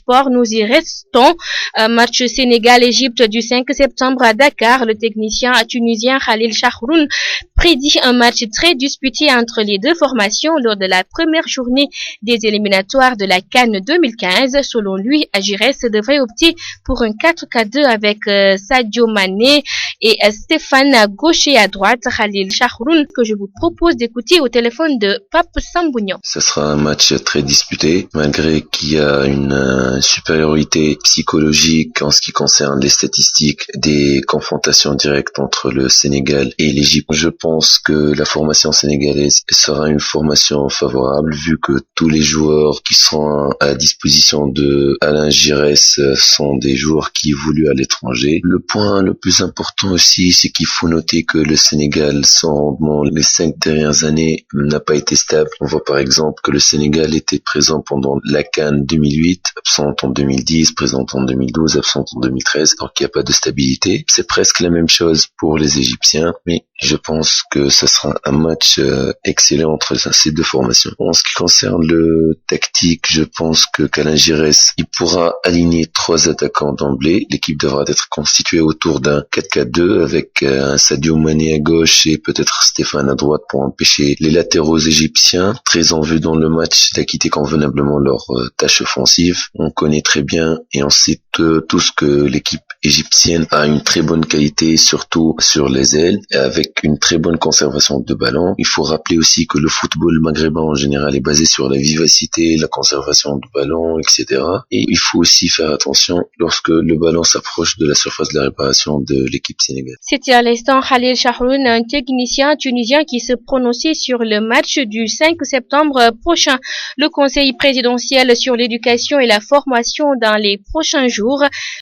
sport, nous y restons. Match Sénégal-Égypte du 5 septembre à Dakar. Le technicien tunisien Khalil Chahroun prédit un match très disputé entre les deux formations lors de la première journée des éliminatoires de la CAN 2015. Selon lui, Agires devrait opter pour un 4-4-2 avec Sadio Mané et Stéphane à gauche et à droite. Khalil Chahroun, que je vous propose d'écouter au téléphone de Pape Sambounian. Ce sera un match très disputé, malgré qu'il y a une supériorité psychologique en ce qui concerne les statistiques des confrontations directes entre le Sénégal et l'Égypte. Je pense que la formation sénégalaise sera une formation favorable, vu que tous les joueurs qui seront à la disposition de Alain Giresse sont des joueurs qui évoluent à l'étranger. Le point le plus important aussi, c'est qu'il faut noter que le Sénégal, son rendement les 5 dernières années n'a pas été stable. On voit par exemple que le Sénégal était présent pendant la CAN 2008, absente en 2010, présente en 2012, absente en 2013, donc il n'y a pas de stabilité. C'est presque la même chose pour les Égyptiens, mais je pense que ce sera un match excellent entre ces deux formations. En ce qui concerne le tactique, je pense que qu'Alain Giresse, il pourra aligner 3 attaquants d'emblée. L'équipe devra être constituée autour d'un 4-4-2 avec un Sadio Mané à gauche et peut-être Stéphane à droite pour empêcher les latéraux égyptiens, très en vue dans le match d'acquitter convenablement leur tâche offensive. On connaît très bien et on sait tous que l'équipe égyptienne a une très bonne qualité, surtout sur les ailes, et avec une très bonne conservation de ballon. Il faut rappeler aussi que le football maghrébin en général est basé sur la vivacité, la conservation du ballon, etc. Et il faut aussi faire attention lorsque le ballon s'approche de la surface de la réparation de l'équipe sénégalaise. C'était à l'instant Khalil Chahroun, un technicien tunisien qui se prononçait sur le match du 5 septembre prochain. Le Conseil présidentiel sur l'éducation et la formation dans les prochains jours